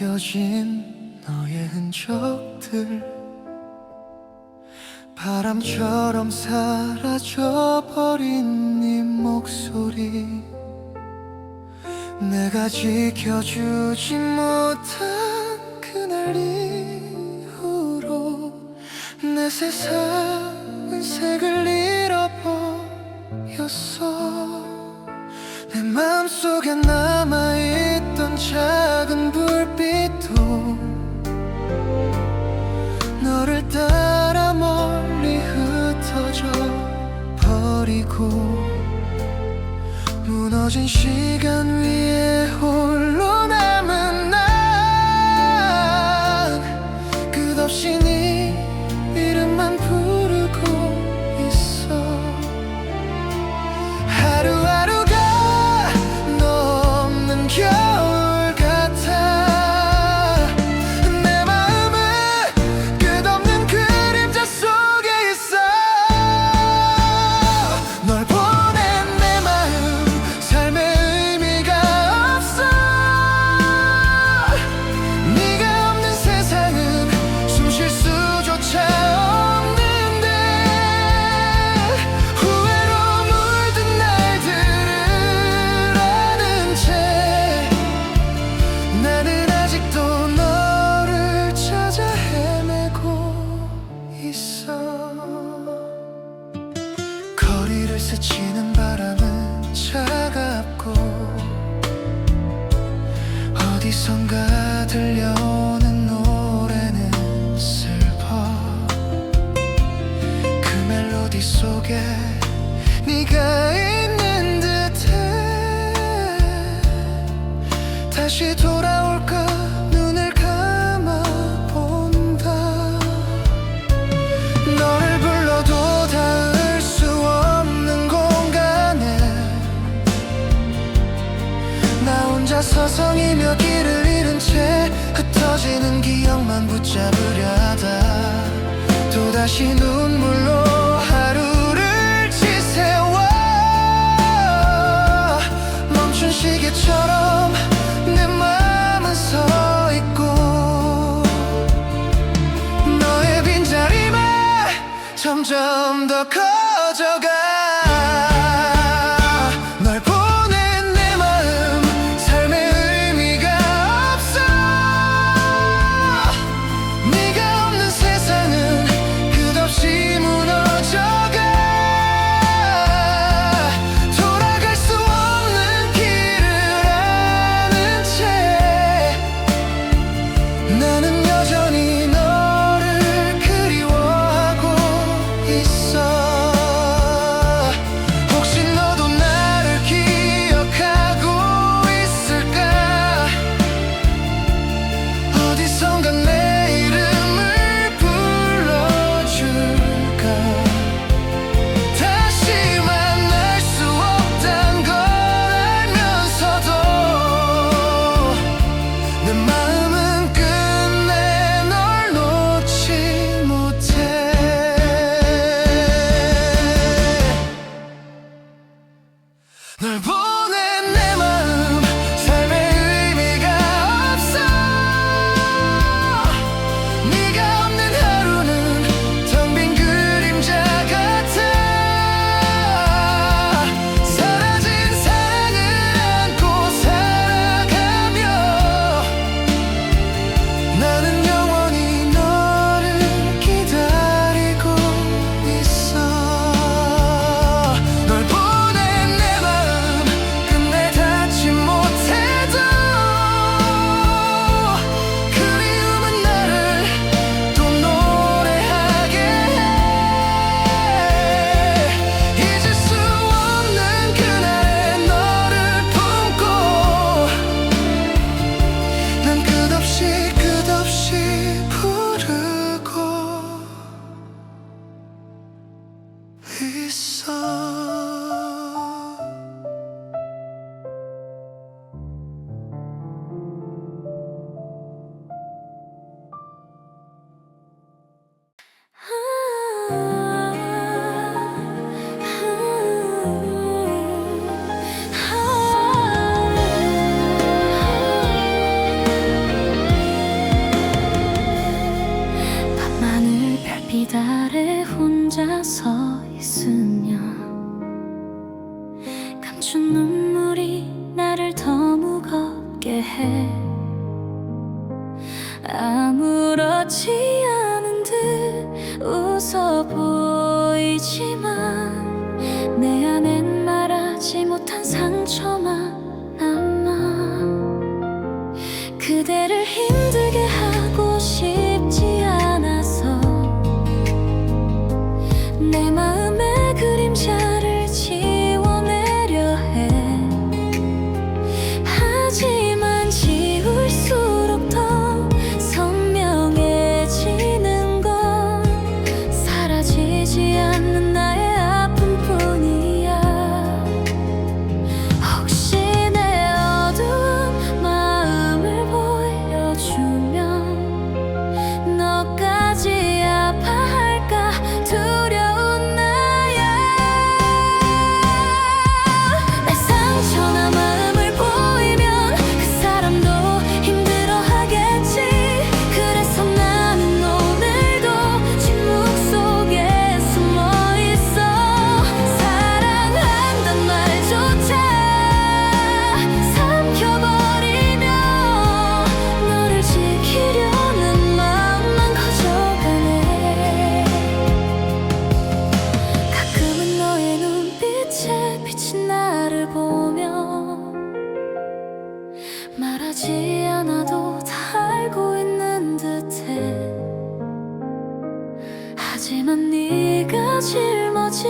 남겨진 너의 흔적들 바람처럼 사라져버린 네 목소리 내가 지켜주지 못한 그날 이후로 내 세상은 색을 잃어버렸어 내 맘속에 남아있던 작은 불빛도 너를 따라 멀리 흩어져 버리고 무너진 시간 위에 홀로 남은 난 끝없이 네 이름만 부르고 있어 하루하루가 너 없는 겨울 같아 내 마음은 끝없는 그림자 속에 있어 널 보낸 내 마음 삶의 의미가 없어 네가 없는 세상은 숨 쉴 수조차 없는데 후회로 물든 날들을 아는 채 나는 아직도 너를 찾아 헤매고 있어 거리를 스치는 바람은 차갑고 어디선가 들려오는 노래는 슬퍼 그 멜로디 속에 네가 있는 듯해 다시 돌아올까 눈을 감아본다 너를 불러도 닿을 수 없는 공간에 나 혼자 서성이며 길을 잃은 채 흩어지는 기억만 붙잡으려 하다 또다시 눈물로 하루를 지새워 멈춘 시계처럼 내 맘은 서 있고 너의 빈자리만 점점 더 커져가 널 보낸 내 마음 삶의 의미가 없어 네가 없는 세상은 끝없이 무너져 해. 아무렇지 않은 듯 웃어 보이지만 내 안엔 말하지 못한 상처만 남아. 그대를 힘들게 하고 싶지 않아서 내 마음의 그림자를 지워내려 해. 하지만 지울수록 더 선명해지는 건 사라지지 않는 나의 아픔뿐이야. 혹시 내 어두운 마음을 보여주면 너까지 아파할까 두려운 나야. 내 상처나 마음을 보이면 그 사람도 힘들어하겠지. 그래서 나는 오늘도 침묵 속에 숨어있어. 사랑한단 말조차 삼켜버리며 너를 지키려는 마음만 커져가네. 가끔은 너의 눈빛에 비친 나를 보며 말하지 않아도 다 알고 있는 듯해. 하지만 네가 짊어질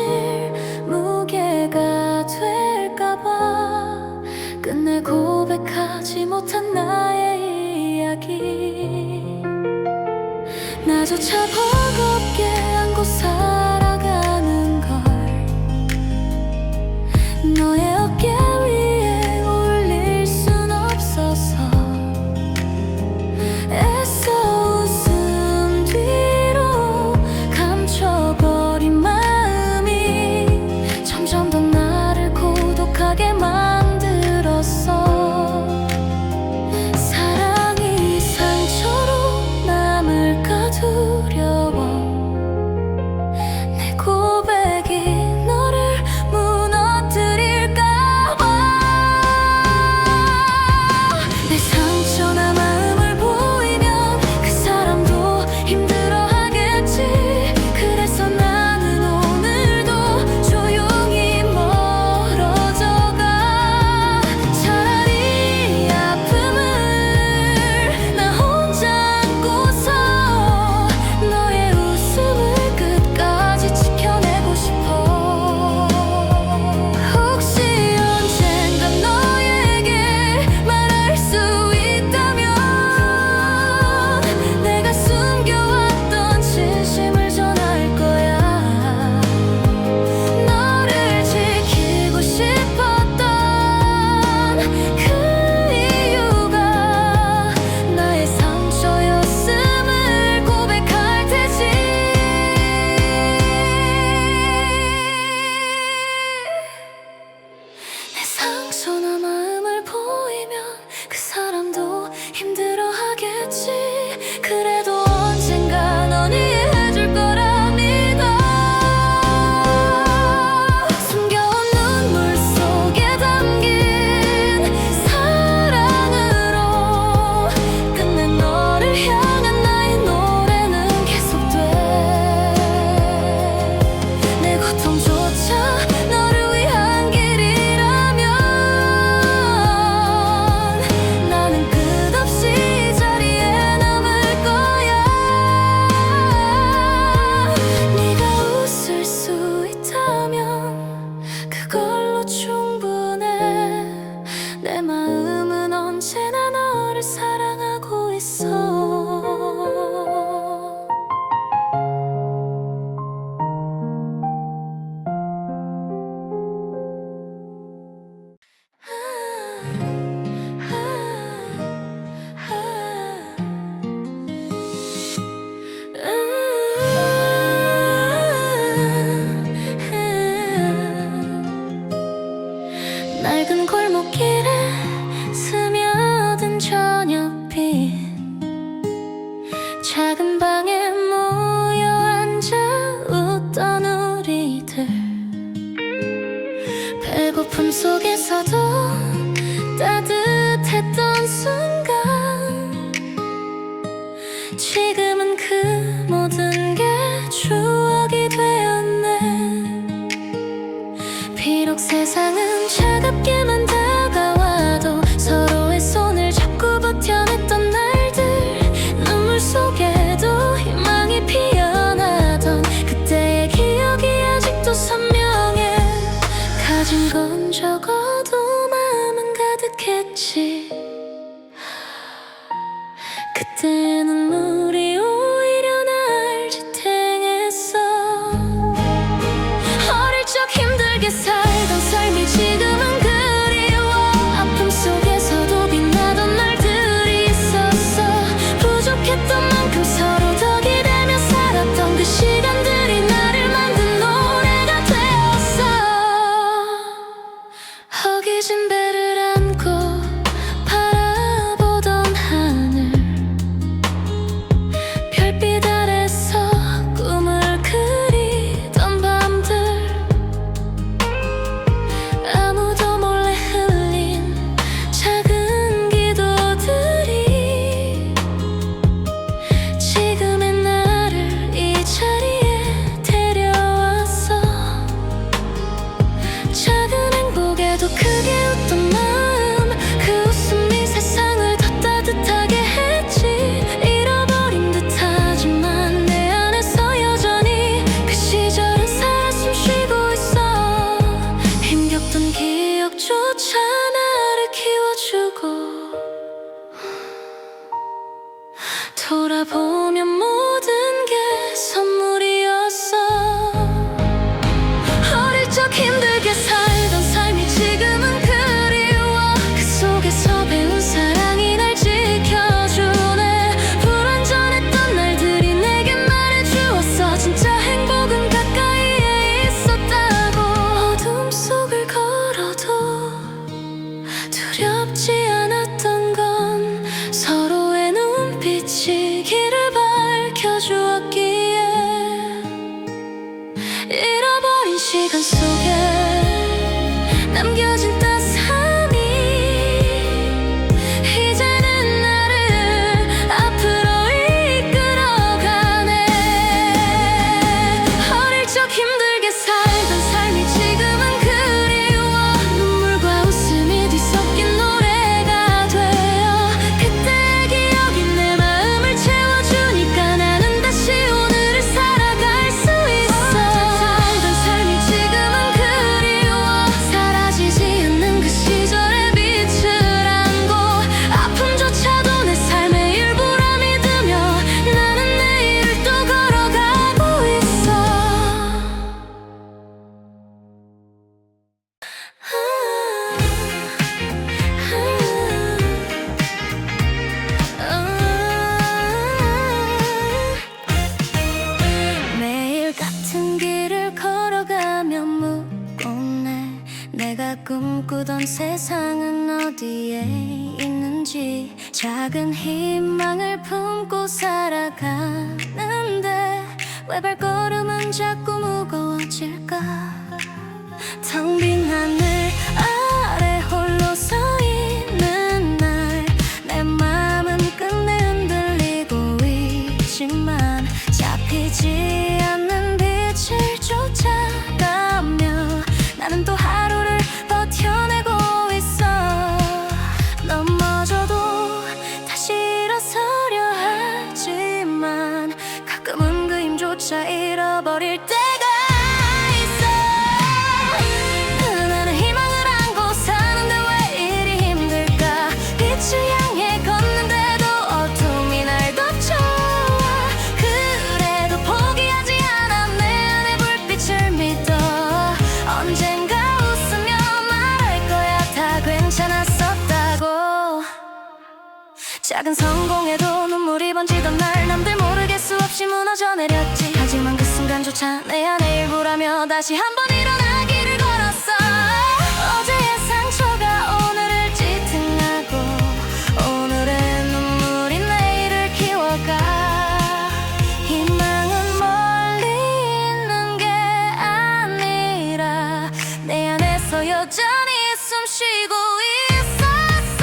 무게가 될까봐 끝내 고백하지 못한 나의 이야기. 나조차 버겁게 안고 살아가는 걸 너의 어깨 위에 올릴 순 없어서 애써 웃음 뒤로 감춰버린 마음이 점점 더 나를 고독하게 만들었어. 사랑이 상처로 남을까 두려워. 내 고백이 너를 무너뜨릴까봐. 내 상처나 마음을 보이면 그 사람도 힘들어하겠지. 그래서 나는 오늘도 조용히 멀어져가. 차라리 아픔을 나 혼자 안고서 너의 웃음을 끝까지 지켜내고 싶어. 혹시 언젠가 너에게 말할 수 있다면 내가 숨겨왔던 진심을 전할 거야. 너를 지키고 싶었던 그 이유가 나의 상처였음을 고백할 테지. 내 상처나 마음을 보이면 그 사람도 힘들어하겠지. 그래도 언젠가 넌 이해해줄 거라 믿어. 숨겨온 눈물 속에 담긴 사랑으로 끝내 너를 향한 나의 노래는 계속돼. 내 고통조차 너를 위한 길이라면 나는 끝없이 자리에 남을 거야. 네가 웃을 수 있다면 그걸로 충분해. 내 마음은 언제나 너를 사랑하고 있어. 낡은 골목길에 스며든 저녁 그때 눈물이 오히려 날 지탱했어. 어릴 적 힘들게 살던 삶이 지금은 그리워. 아픔 속에서도 빛나던 날들이 있었어. 부족했던 만큼 서로 덕이 되며 살았던 그 시간들이 나를 만든 노래가 되었어. 허기진 배를 안고 바라보던 하늘, 별빛 아래서 꿈을 그리던 밤들, 아무도 몰래 흘린 작은 기도들이 지금의 나를 이 자리에 데려왔어. 작은 행복에도 크게 웃던 마음, 그 웃음이 세상을 더 따뜻하게 했지. 잃어버린 듯하지만 내 안에서 여전히 그 시절은 살아 숨쉬고 있어. 힘겹던 기억조차 나를 키워주고, 돌아보면 모든 게 선물이었어. 어릴 적 힘들게 살던 삶이 지금은 그리워. 그 속에서 배운 사랑이 날 지켜주네. 불완전했던 날들이 내게 말해주었어. 진짜 행복은 가까이에 있었다고. 어둠 속을 걸어도 두렵지 않았던 건 서로의 눈빛이 길을 밝혀주었기에. 잃어버린 시간 속에 남겨진 따스함이 이제는 나를 앞으로 이끌어가네. 어릴 적 힘들게 살던 삶이 지금은 그리워. 눈물과 웃음이 뒤섞인 노래가 되어 그때의 기억이 내 마음을 채워주니까 나는 다시 오늘을 살아갈 수 있어. 살던 삶이 지금은 그리워. 사라지지 않는 그 시절의 빛을 안고 아픔조차도 내 삶의 일부라 믿으며 나는 내일을 또 걸어가고 있어. 매일 같은 길을 걸어가며 묻곤해. 내가 꿈꾸던 세상은 어디에 있는지. 작은 희망을 품고 살아가는데 왜 발걸음은 자꾸 무거워질까. 텅 빈 하늘 아래 홀로 서 있는 날, 내 마음은 끝내 흔들리고 있지만 잡히지 않는 빛을 쫓아가며 나는 또 하루를 버텨내고 있어. 넘어져도 다시 일어서려 하지만 가끔은 그 힘조차 잃어버릴 때가 있어. 나는 희망을 안고 사는데 왜 이리 힘들까. 빛을 향해 걷는데도 어둠이 날 덮쳐. 그래도 포기하지 않아. 내 안의 불빛을 믿어. 언젠가 웃으며 말할 거야. 다 괜찮았었다고. 작은 성공에도 눈물이 번지던 날, 남들 모르게 수없이 무너져 내렸지. 하지만 그 순간조차 내 안의 일부라며 다시 한번 일어나기를 걸었어. 어제의 상처가 오늘을 지탱하고 오늘의 눈물이 내일을 키워가. 희망은 멀리 있는 게 아니라 내 안에서 여전히 숨쉬고 있었어.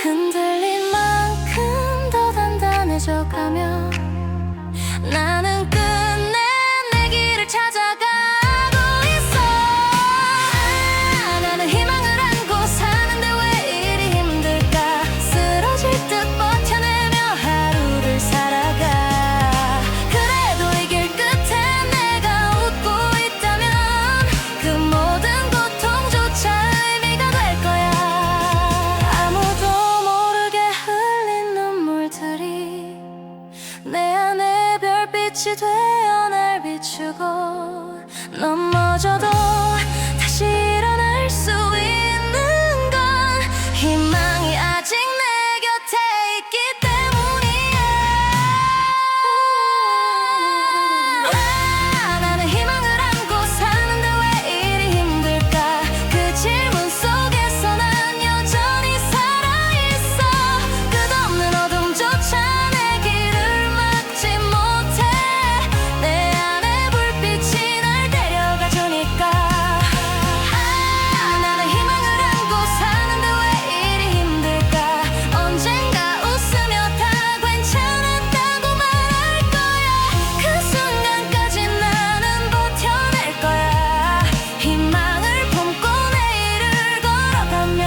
흔들린 만큼 더 단단해져가며 나는 끝내 내 길을 찾아가고 있어. 나는 희망을 안고 사는데 왜 이리 힘들까. 쓰러질 듯 버텨내며 하루를 살아가. 그래도 이 길 끝에 내가 웃고 있다면 그 모든 고통조차 의미가 될 거야. 아무도 모르는 희망이 아직 내 곁에 있기 때문이야. 나는 희망을 안고 사는데 왜 이리 힘들까? 그 질문 속에서 난 여전히 살아있어. 끝없는 어둠조차 내 길을 막지 못해. 내 안에 불빛이 날 데려가 주니까. 나는 희망을 안고 사는데 왜 이리 힘들까? 언젠가 웃으며 다 괜찮았다고 말할 거야. 그 순간까지 나는 버텨낼 거야. 희망을 품고 내일을 걸어가며.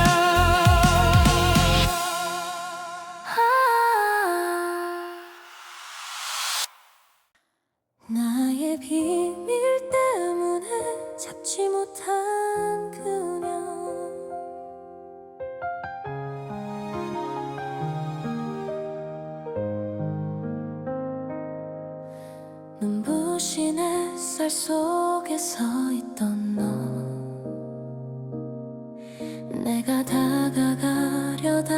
나의 비밀 때문에 잡지 못한 그녀. 눈부신 햇살 속에 서 있던 너. 내가 다가가려다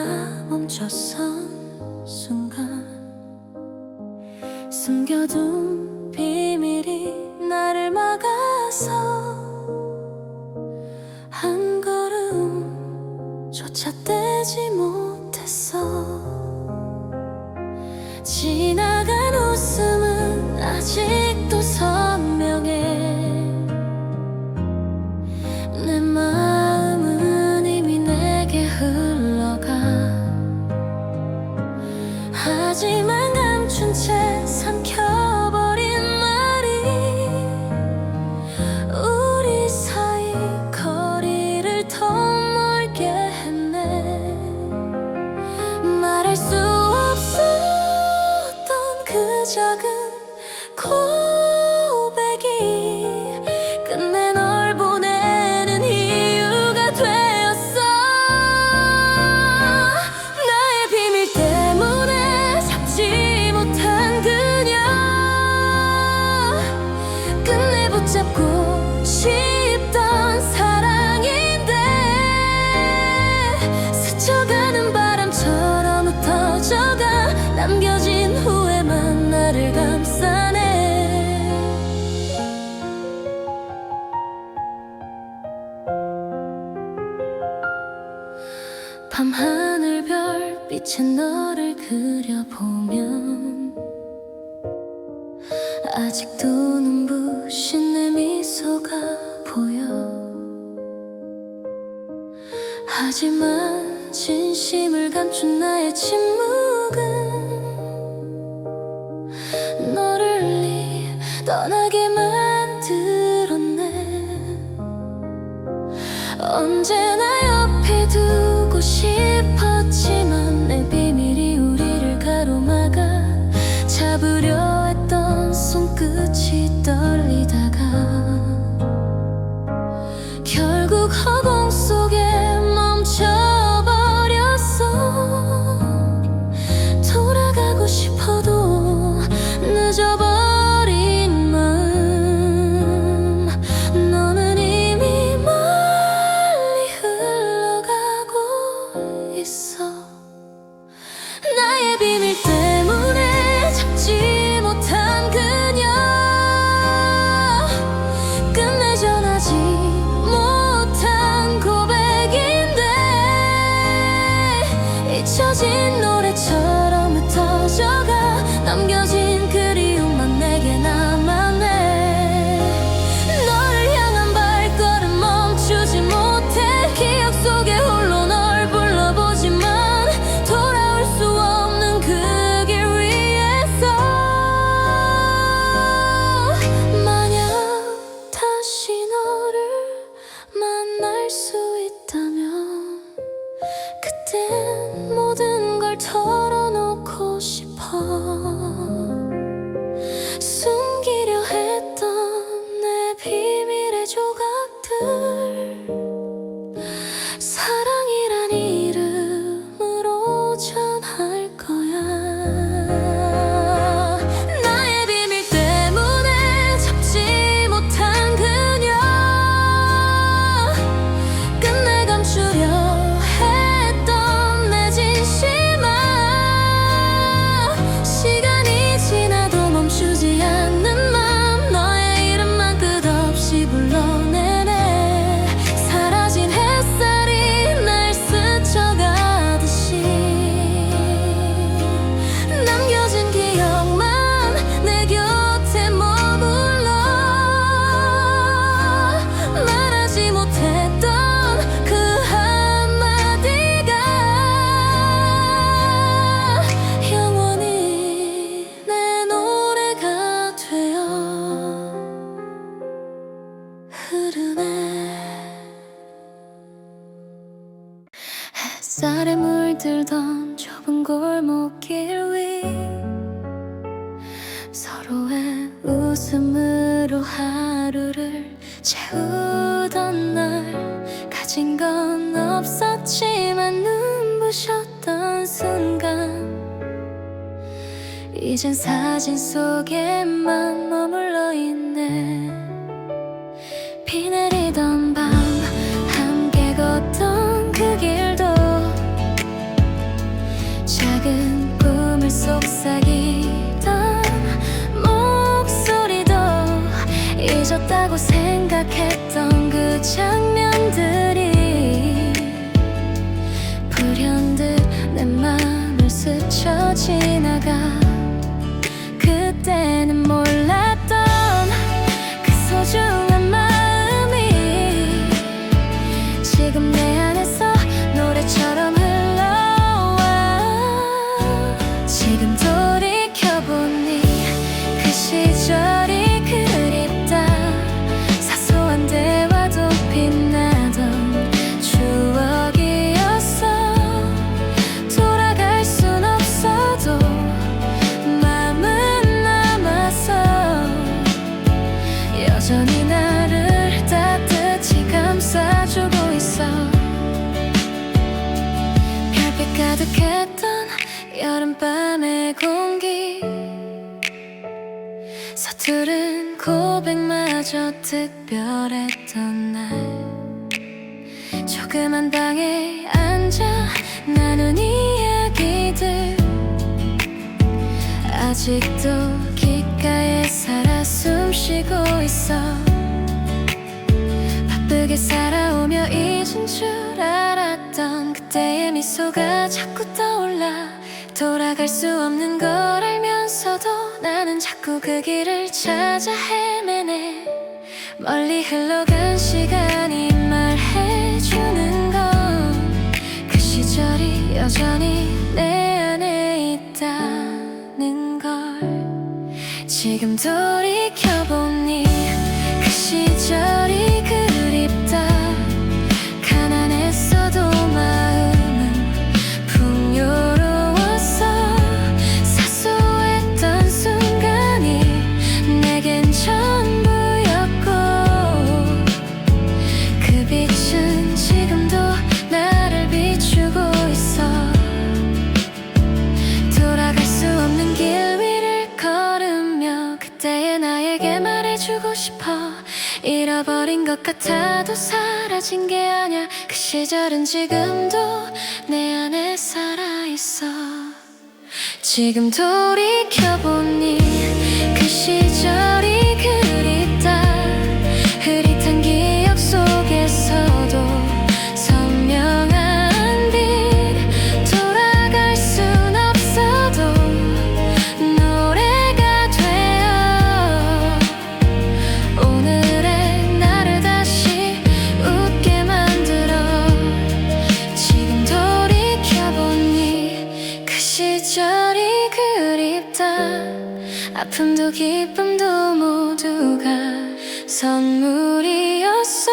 멈춰선 순간 숨겨둔 비밀이 나를 막아서 한 걸음조차 떼지 못했어. 지나간 웃음은 아직도 선명해. 내 마음은 이미 내게 흘러가. 하지만 감춘 채 삼켜버린 말이 우리 사이 거리를 더 멀게 했네. 말할 수 없었던 그 작은 고백이 끝내 널 보내는 이유가 되었어. 나의 비밀 때문에 잡지 못한 그녀. 끝내 붙잡고 싶던 사랑인데 스쳐가는 바람처럼 흩어져가. 남겨진 후회만 나를 감싸네. 밤하늘 별빛에 너를 그려보면 아직도 눈부신 내 미소가 보여. 하지만 진심을 감춘 나의 침묵은 너를 떠나게 만들었네. 언제나 옆에 두고 싶었지만 내 비밀이 우리를 가로막아. 잡으려 했던 손끝이 떨리다가 결국 허공 속에 멈춰버렸어. 돌아가고 싶어도 늦어버린 마음. 너는 이미 멀리 흘러가고 있어. 나의 비밀 때문에 잡지 못한 그녀. 끝내 전하지 못한 고백인데 잊혀진 노래처럼 흩어져가. 남겨진 그리움만 내게 남았네. 너를 향한 발걸음 멈추지 못해. 기억 속에 홀로 널 불러보지만 돌아올 수 없는 그 길 위에서. 만약 다시 너를 만날 수 있다면 그땐 모든 걸 털어놓고 싶어. 숨기려 했던 내 비밀의 조각들 사랑이란 이름으로 전할 거야. 나의 비밀 때문에 잡지 못한 그녀. 끝내 감추려 했던 만들던 좁은 골목길 위 서로의 웃음으로 하루를 채우던 날 가진 건 없었지만 눈부셨던 순간 이젠 사진 속에만 머물러 있네. 비 내리던 밤 함께 걷던 그 길도 작은 꿈을 속삭이던 목소리도 잊었다고 생각했던 그 장면들이 불현듯 내 맘을 스쳐 지나가. 그때는 몰랐던 그 소중한 마음이 지금 내 안에서 노래처럼 흘러와. 지금 돌이켜보니 그 시절이 그립다. 사소한 대화도 빛나던 추억이었어. 돌아갈 순 없어도 마음은 남았어. 여전히 나를 따뜻히 감싸주고 있어. 별빛 가득했던 여름밤의 공기 서투른 고백마저 특별했던 날 조그만 방에 앉아 나눈 이야기들 아직도 귓가에 살아 숨쉬고 있어. 바쁘게 살아오며 잊은 줄 알았던 그때의 미소가 자꾸 떠올라. 돌아갈 수 없는 걸 알면서도 나는 자꾸 그 길을 찾아 헤매네. 멀리 흘러간 시간이 말해주는 건 그 시절이 여전히 내 안에 있다는 걸. 지금 돌이켜보니 그 시절이 그립다. 가난했어도 마음은 풍요로웠어. 사소했던 순간이 내겐 전부였고 그 빛은 지금도 나를 비추고 있어. 돌아갈 수 없는 길 위를 걸으며 그때의 나에게 말해주고 싶어. 잃어버린 것 같아도 사라진 게 아냐. 그 시절은 지금도 내 안에 살아있어. 지금 돌이켜보니 그 시절이 그립다. 흐릿한 기억 속에서도 선명한 빛. 돌아갈 순 없어도 노래가 되어 오늘의 나를 다시 웃게 만들어. 지금 돌이켜보니 그 시절이 그립다. 아픔도 기쁨도 모두가 선물이었어.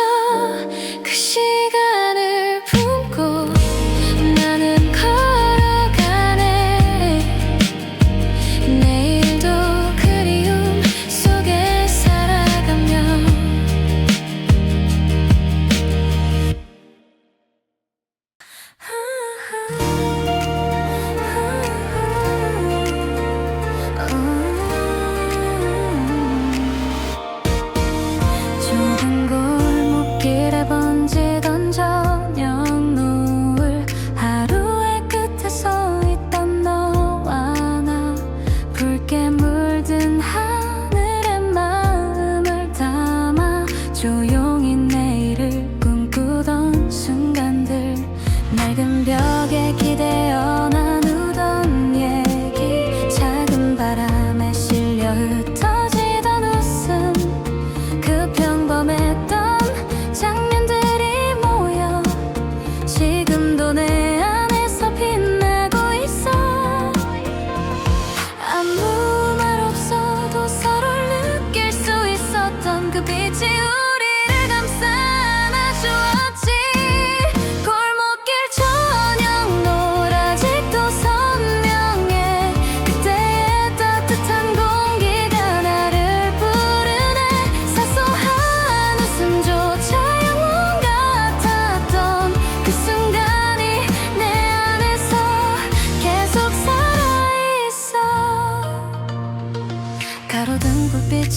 그 시간을 품고 나는 걸어가네. 내일도 그리움 속에 살아가며. 좁은 골목길에 번지던 저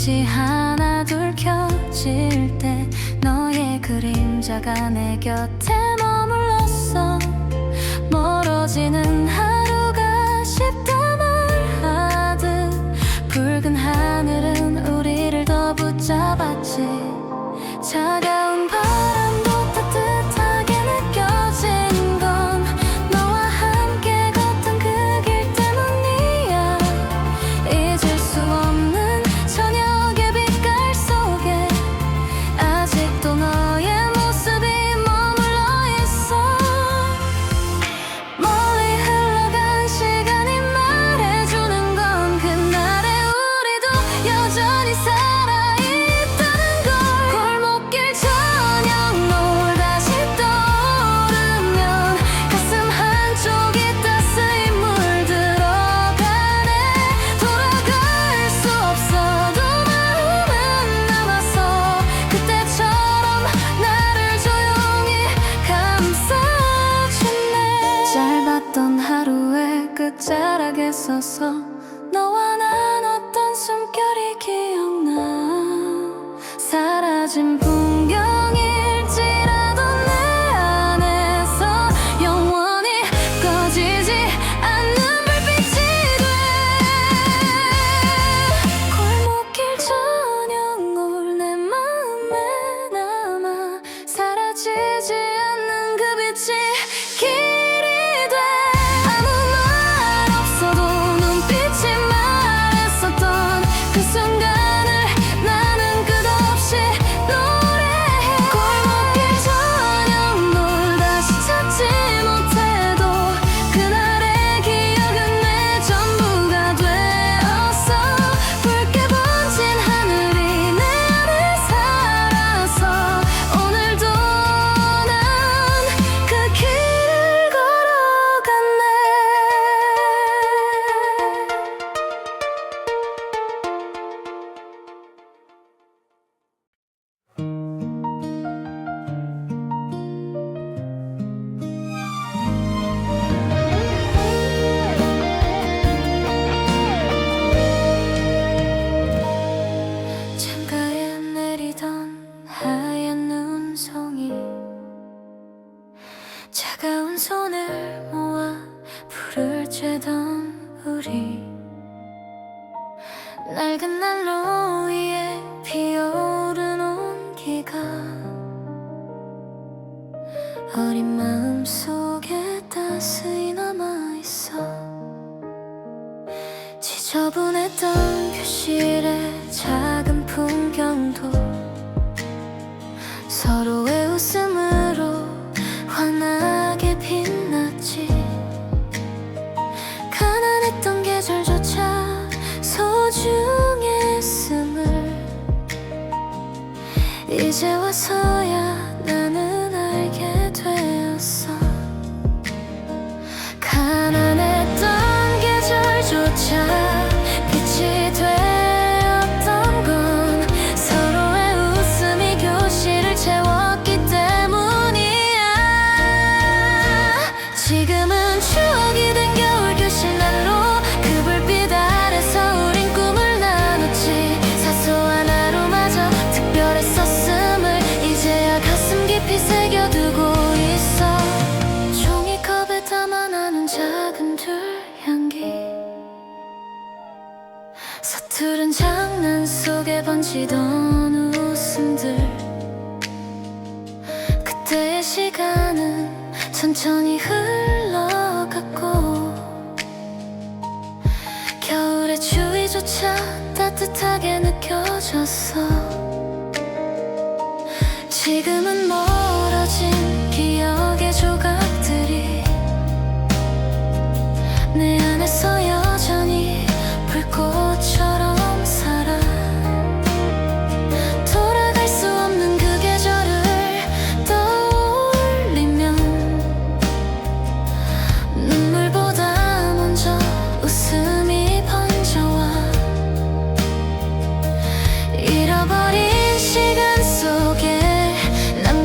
불빛이 하나 둘 켜질 때 너의 그림자가 내 곁에 머물렀어. 멀어지는 하루가 쉽다 말하듯 붉은 하늘은 우리를 더 붙잡았지. 차가운 바람도 따뜻하게 느껴진 건 너와 함께 걷던 그 길 때문이야. 잊을 수 없는 저녁의 빛깔 속에 아직도 너의 모습이 머물러 있어. 멀리 흘러간 시간이 말해주는 건 그날의 우리도 여전히 살아있다는 걸. 골목길 저녁 노을 다시 떠오르면 가슴 한쪽이 따스히 물들어가네. 돌아갈 수 없어도 마음은 남아서 그때처럼 나를 조용히 감싸주네. 짧았던 하루의 끝자락에 서서 너와 나눴던 숨결이 기억나. 사라진 풍경일지라도 내 안에서 영원히 꺼지지 않는 불빛이 돼. 골목길 저녁 노을 내 마음에 남아. 사라지지 않는 그 빛이 길이 돼. 아무 말 없어도 눈빛이 말했었던 그 순간을 나는 끝없이 노래해. 골목길 저녁 노을 다시 찾지 못해도 그날의 기억은 내 전부가 되었어. 붉게 번진 하늘이 내 안에 살아서 오늘도 난 그 길을 걸어갔네. 창가에 내리던 하얀 눈송이 차가운 손을 모아 불을 쬐던 우리. 낡은 난로 위에 피어오른 온기가 어린 마음 속에 따스히 남아있어. 지저분했던 교실의 작은 풍경도 서로의 웃음으로 환하게 빛났지. 가난했던 계절조차 소중했음을 이제 와서야 나는 알게 되었어. 가난했던 계절조차 빛이 되었던 건 서로의 웃음이 교실을 채웠기 때문이야. 지금은 추억이 된 겨울 교실 난로 그 불빛 아래서 우린 꿈을 나눴지. 사소한 하루마저 특별했었음을 이제야 가슴 깊이 새겨두고 있어. 종이컵에 담아 나눈 작은 들 향기, 서투른 장난 속에 번지던 웃음들. 그때의 시간은 천천히 흘러갔고 겨울의 추위조차 따뜻하게 느껴졌어. 지금은 멀어진 기억의 조각들이 내 안에서 여전히 불꽃처럼 살아. 돌아갈 수 없는 그 계절을 떠올리면 눈물보다 먼저 웃음이 번져와. 잃어버린 시간 속에 남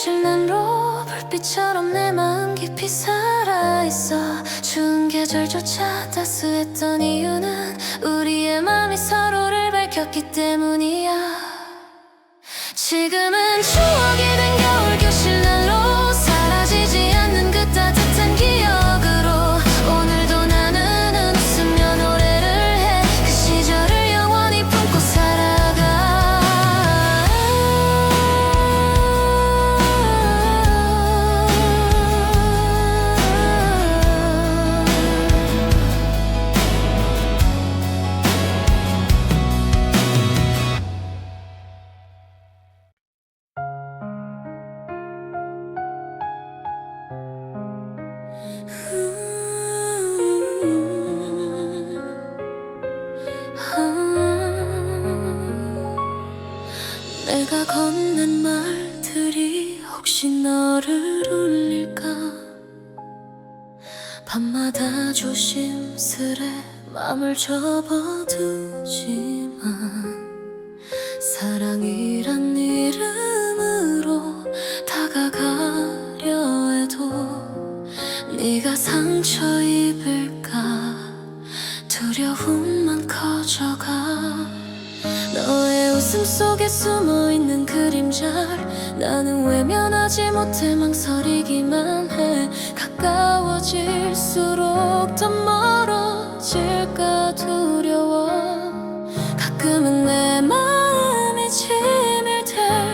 교실 난로 불빛처럼 내 마음 깊이 살아있어. 추운 계절조차 따스했던 이유는 우리의 마음이 서로를 밝혔기 때문이야. 지금은 추억이 된 겨울 교실 난로 사라지지 않는 그 따뜻한 기억으로 오늘도 나는 웃으며 노래를 해. 그 시절을 영원히 품고 살아가. 내가 건넨 말들이 혹시 너를 울릴까. 밤마다 조심스레 맘을 접어두지만 사랑이란 이름으로 다가가려 해도 네가 상처 입을까 두려움만 커져가. 너의 웃음 속에 숨어있는 그림자를 나는 외면하지 못해 망설이기만 해. 가까워질수록 더 멀어질까 두려워. 가끔은 내 마음이 치밀될까봐.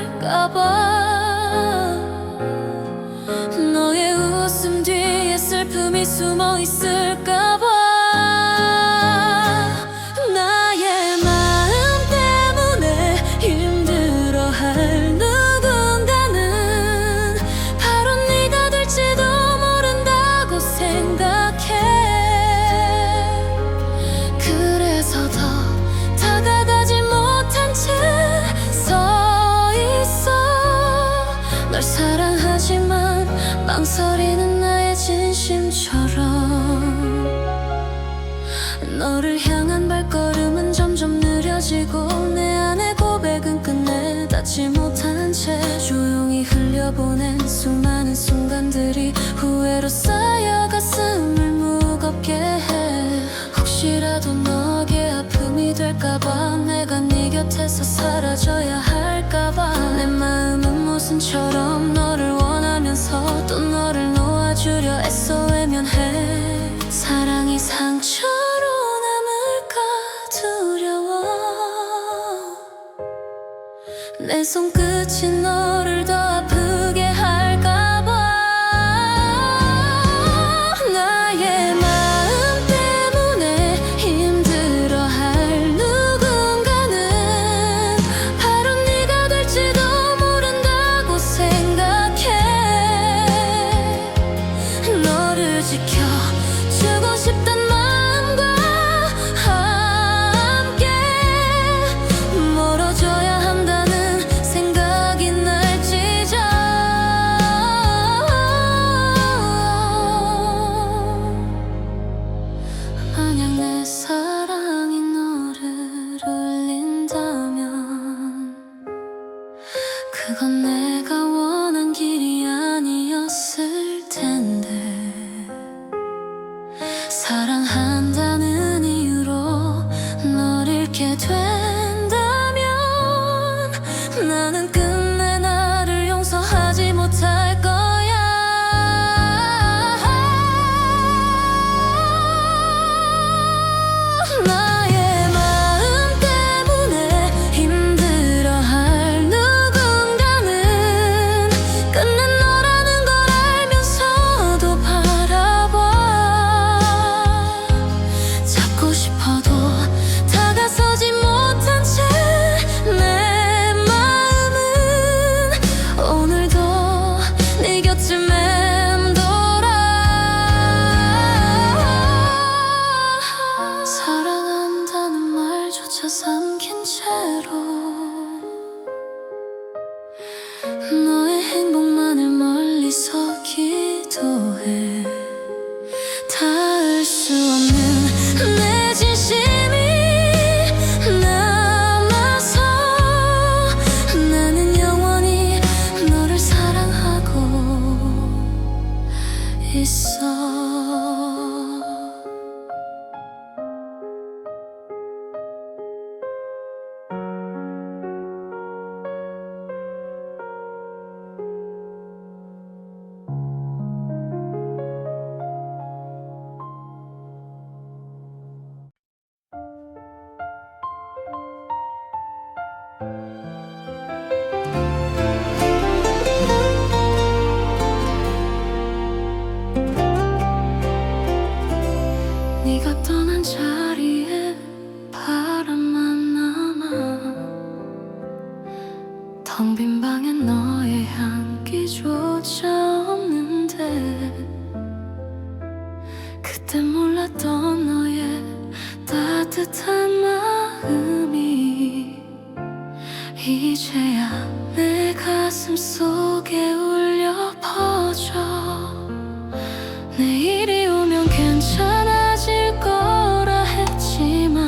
너의 웃음 뒤에 슬픔이 숨어있을까봐. 사랑하지만 망설이는 나의 진심처럼 너를 향한 발걸음은 점점 느려지고 내 안의 고백은 끝내 닿지 못한 채 조용히 흘려보낸 수많은 순간들이 후회로 쌓여 가슴을 무겁게 해. 혹시라도 너에게 아픔이 될까봐 내가 네 곁에서 사라져야 할까봐. 내 마음은 모순처럼 너를 원하면서 또 너를 놓아주려 애써 외면해. 사랑이 상처로 남을까 두려워. 내 손끝이 너를 더 아프게 할까봐. 나의 마음 때문에 힘들어할 누군가는 바로 네가 될지도 모른다고 생각해. 너를 지켜주고 싶단 마음과 함께 멀어져야 한다는 생각이 날 찢어. 만약 내 사랑이 너를 울린다면 그건 내가 원한 길이 아니었을 텐데. 사랑한다는 이유로 널 잃게 된다면 나는 끝내 나를 용서하지 못할 거야. 나의 마음 때문에 힘들어할 누군가는 끝낸 너라는 걸 알면서도 바라봐. 잡고 싶어도 다가서지 못한 채 내 마음은 오늘도 네 곁을 맴돌아. 사랑한다는 말조차 삼킨 채로 너의 행복만을 멀리서 기도해. 닿을 수 없는 내 진심 듯한 마음이 이제야 내 가슴 속에 울려 퍼져. 내일이 오면 괜찮아질 거라 했지만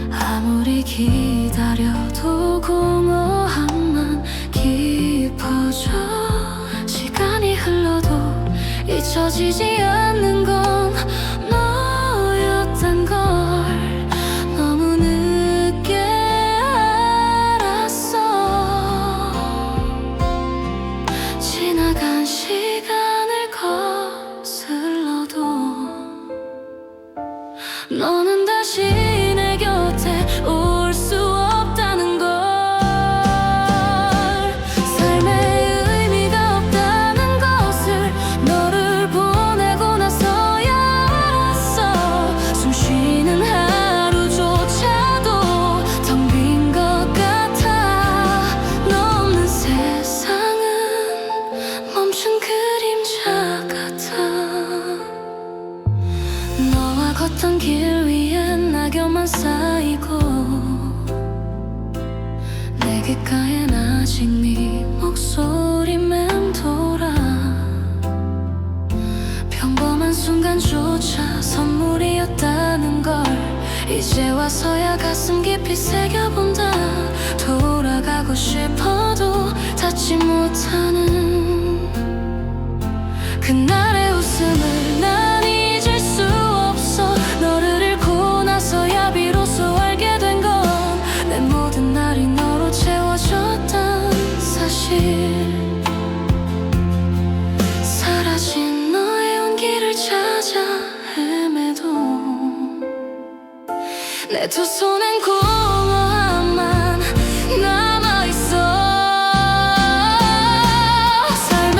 아무리 기다려도 공허함만 깊어져. 시간이 흘러도 잊혀지지 않는 건 너였단 걸 너무 늦게 알았어. 지나간 시간을 거슬러도 너는 다시 내 곁에 올 수 없다는 걸. 삶의 의미가 없다는 것을 너를 보내고 나서야 알았어. 숨 쉬는 하루조차도 텅 빈 것 같아. 너 없는 세상은 멈춘 그림자 같아. 너와 걷던 길 위엔 낙엽만 쌓이고 내 귓가엔 아직 네 목소리 맴돌아. 평범한 순간조차 선물이었다는 걸 이제 와서야 가슴 깊이 새겨본다. 돌아가고 싶어도 닿지 못하는 그날의 웃음을 난 잊을 수 없어. 너를 잃고 나서야 비로소 알게 된 건 내 모든 날이 너로 채워졌단 사실. 사라진 너의 온기를 찾아 헤매도 내 두 손엔 공허함만 남아있어. 삶의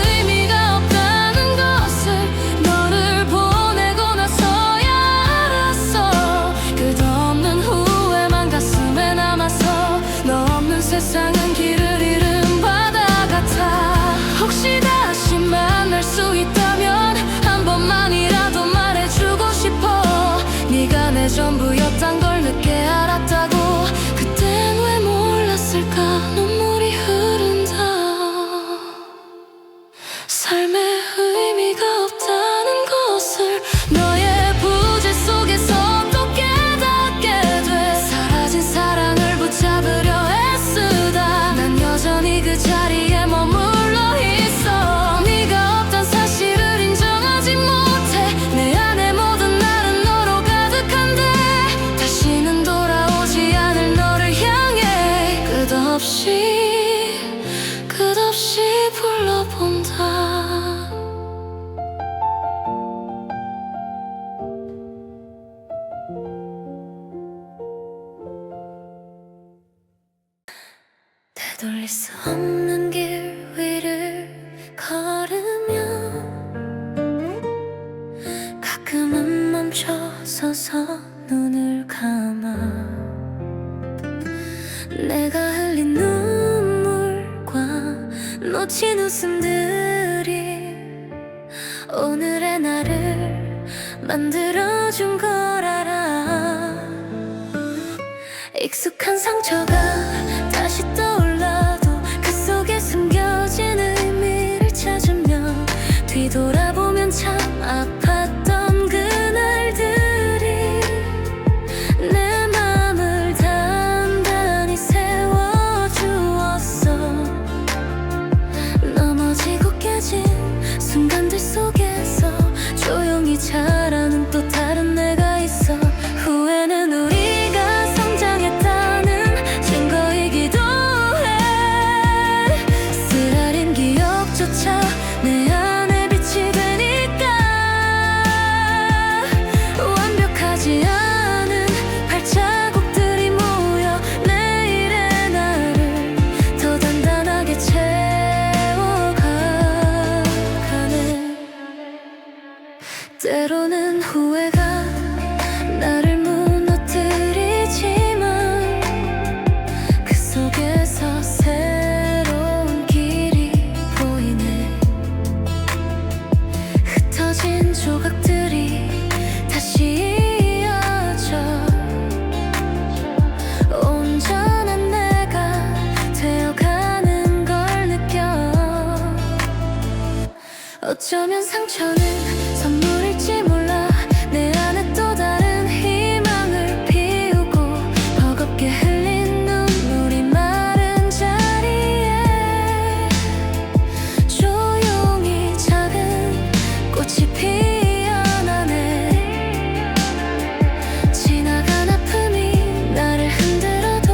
의미가 없다는 것을 너를 보내고 나서야 알았어. 끝없는 후회만 가슴에 남아서 너 없는 세상은 길을 잃은 바다 같아. 혹시 다시 만날 수 있다면 한 번만이라도 말해주고 싶어. 네가 내 전부였단 걸 늦게 알았다고. 그땐 왜 몰랐을까. 눈물이 흐른다. 삶의 의미가 없다는 것을 너의 부재 속에서 또 깨닫게 돼. 사라진 사랑을 붙잡으려 애쓰다 난 여전히 그 자리에 머물러 있어. 네가 없단 사실을 인정하지 못해. 내 안의 모든 날은 너로 가득한데 다시는 돌아오지 않을 너를 향해 끝없이 불러본다. 되돌릴 수 없는 길 위를 걸으면 가끔은 멈춰서서 눈을 감아. 내가 흘린 눈물과 놓친 웃음들이 오늘의 나를 만들어준 걸 알아. 익숙한 상처가 다시 떠올라도 그 속에 숨겨진 의미를 찾으며 뒤돌아보면 참 아팠던 그날들이 내 맘을 단단히 세워주었어. 넘어지고 깨진 순간들 속에서 조용히 자라는 또 다른 내가 있어. 후회는 우리가 성장했다는 증거이기도 어쩌면 상처는 선물일지 몰라. 내 안에 또 다른 희망을 피우고 버겁게 흘린 눈물이 마른 자리에 조용히 작은 꽃이 피어나네. 지나간 아픔이 나를 흔들어도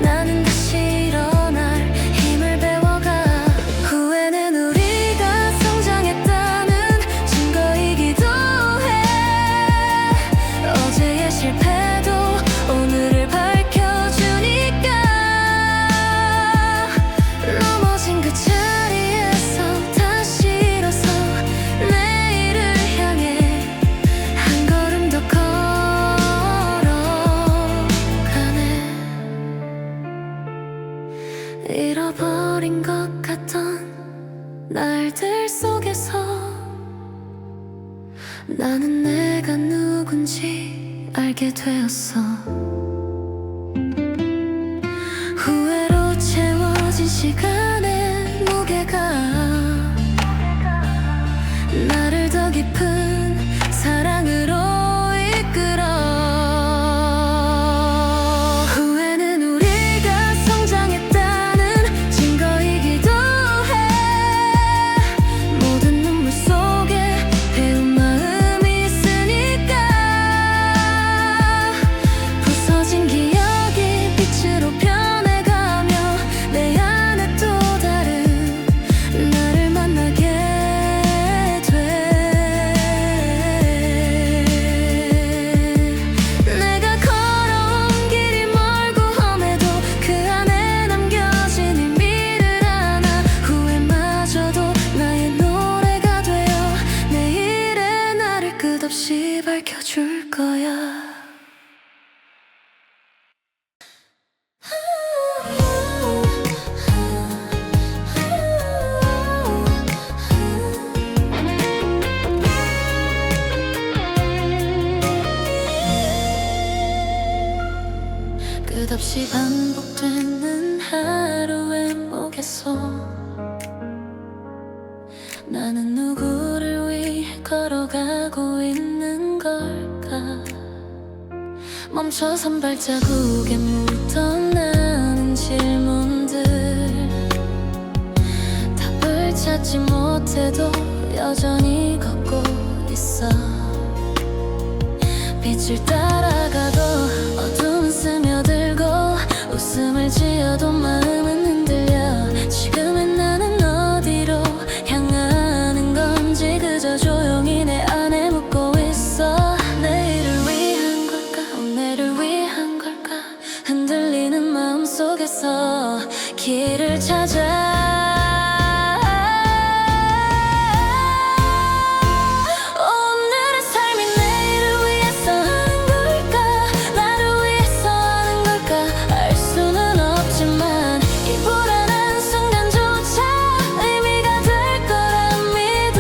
나는 다시 일어날 힘을 배워가. 후회는 우리가 성장했다는 증거이기도 해. 어제의 실패도 오늘을 밝혀주니까. 넘어진 그 자리에서 다시 일어서 내일을 향해 한 걸음 더 걸어가네. 잃어버린 것 같던 날들 속에서 나는 내가 누군지 알게 되었어. 후회로 채워진 시간의 무게가 나를 더 깊은 사랑으로 이끌어. 후회는 우리가 성장했다는 증거이기도 해. 모든 눈물 속에 배운 마음이 있으니까. 부서진 기억이 빛으로 변해가며 내 안에 또 다른 나를 만나게 돼. 내가 걸어온 길이 멀고 험해도 그 안에 남겨진 의미를 하나. 후회마저도 나의 노래가 되어 내일의 나를 끝없이 밝혀줄 거야. 끝없이 반복되는 하루의 목에서 나는 누구를 위해 걸어가고 있는 걸까. 멈춰선 발자국에 묻던 나는 질문들. 답을 찾지 못해도 여전히 걷고 있어. 빛을 따라가도 어둠은 스며들고 웃음을 지어도 마음은 흔들려. 지금의 나는 어디로 향하는 건지 그저 조용히 내 안에 묻고 있어. 내일을 위한 걸까 오늘을 위한 걸까. 흔들리는 마음 속에서 길을 찾아. 오늘의 삶이 내일을 위해서 하는 걸까 나를 위해서 하는 걸까. 알 수는 없지만 이 불안한 순간조차 의미가 될 거라 믿어.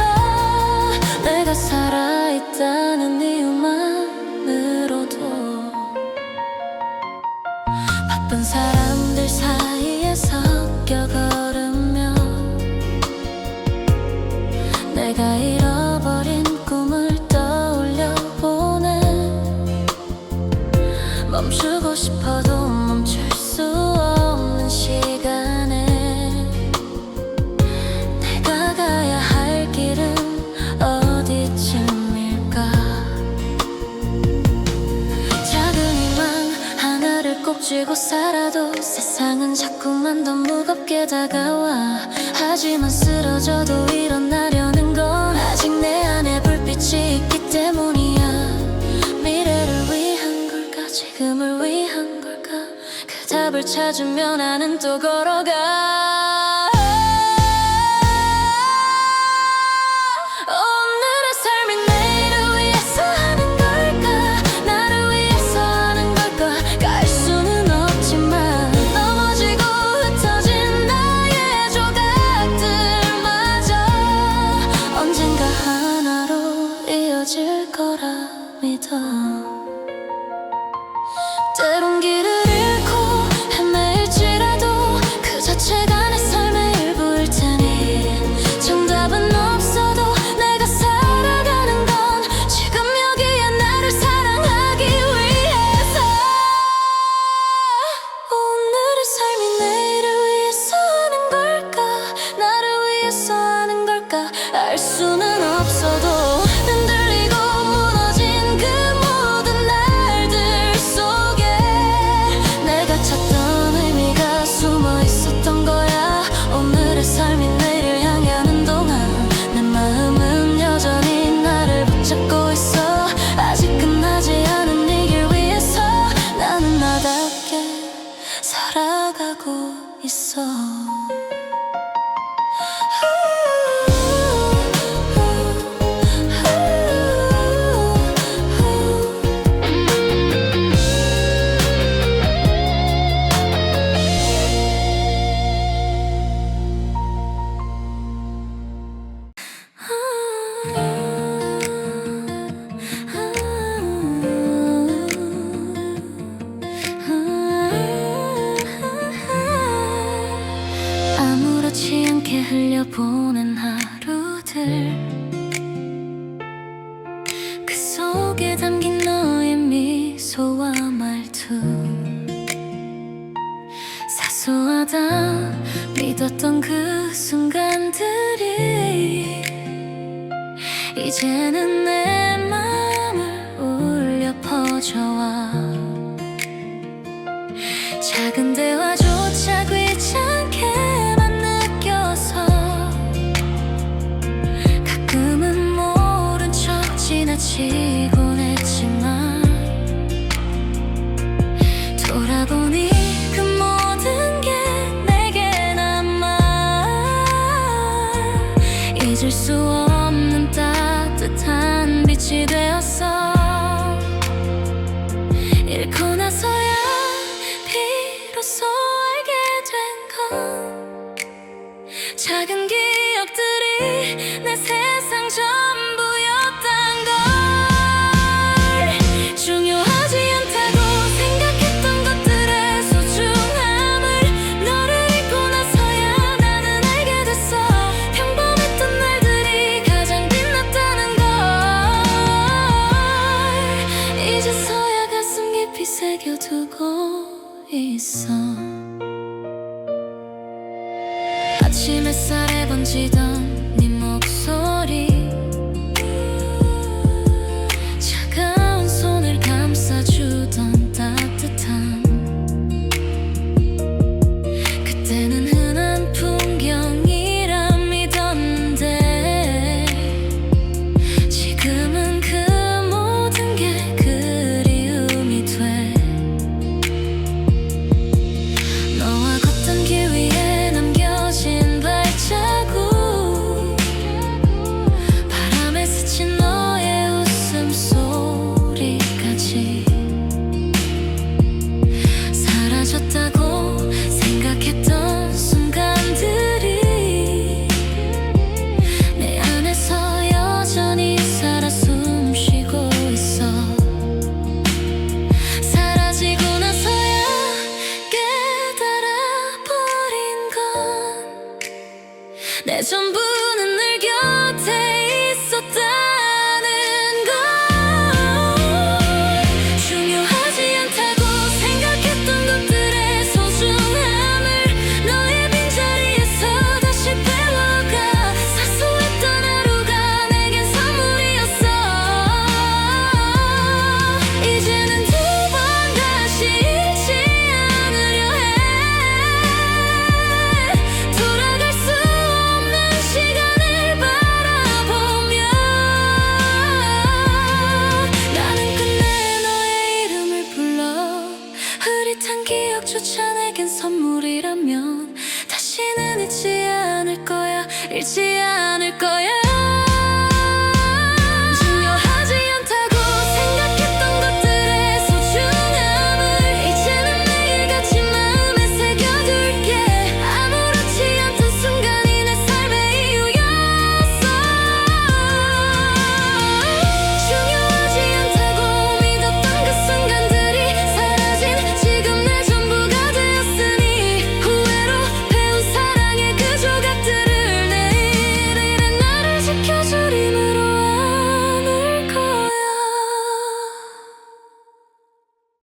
내가 살아있다는 이유만으로도. 바쁜 사람들 사이에 섞여 걸으며 내가 잃어버린 꿈을 떠올려 보네. 멈추고 싶어도 멈출 수 없는 시간에 내가 가야 할 길은 어디쯤일까. 작은 희망 하나를 꼭 쥐고 살아도 세상은 자꾸만 더 무겁게 다가와. 하지만 쓰러져도 일어나려는 건 아직 내 안에 불빛이 있기 때문이야. 미래를 위한 걸까 지금을 위한 걸까. 그 답을 찾으며 나는 또 걸어가. 오늘의 삶이 내일을 위해서 하는 걸까 나를 위해서 하는 걸까. 알 수는 없지만 넘어지고 흩어진 나의 조각들마저 언젠가 하나로 이어질 거라 믿어. 때론 길을 잃고 헤매일지라도 그 자체가 내 삶의 일부일 테니. 정답은 없어도 내 가고 있어. 아무렇지 않게 흘려보낸 하루들, 그 속에 담긴 너의 미소와 말투, 사소하다 믿었던 그 순간들이 이제는 내 맘을 울려 퍼져와. 작은 대화조차 귀찮게만 느껴서 가끔은 모른 척 지나치곤 했지만, 돌아보니 그 모든 게 내게 남아 잊을 수 없는 따뜻한 빛이 되었어. 잃고 나서야 비로소 알게 된 건, 작은 기억들이 내 세상 전부였단 걸. 중요하지 않다고 생각했던 것들의 소중함을 너를 잊고 나서야 나는 알게 됐어. 평범했던 날들이 가장 빛났다는 걸 이제서야 가슴 깊이 새겨두고 있어. 아침 햇살에 번지던 네 목소리, 차가운 손을 감싸주던 따뜻함, 그때는 흔한 풍경이라 믿었는데 지금은 그 모든 게 그리움이 돼. 너와 걷던 길 위에 남겨진 발자국, 바람에 스친 너의 웃음소리까지 사라졌다고 생각했던 순간들이 내 안에서 여전히 살아 숨쉬고 있어. 사라지고 나서야 깨달아버린 건, 내 전부는 늘 곁에 있었다는 걸. 중요하지 않다고 생각했던 것들의 소중함을 너의 빈자리에서 다시 배워가. 사소했던 하루가 내겐 선물이었어. 이제는 두 번 다시 잃지 않으려 해. 돌아갈 수 없는 시간을 바라보며 나는 끝내 너의 이름을 불러. 흐릿한 기억조차 내겐 선물이라면 다시는 잊지 않을 거야, 잊지 않을 거야.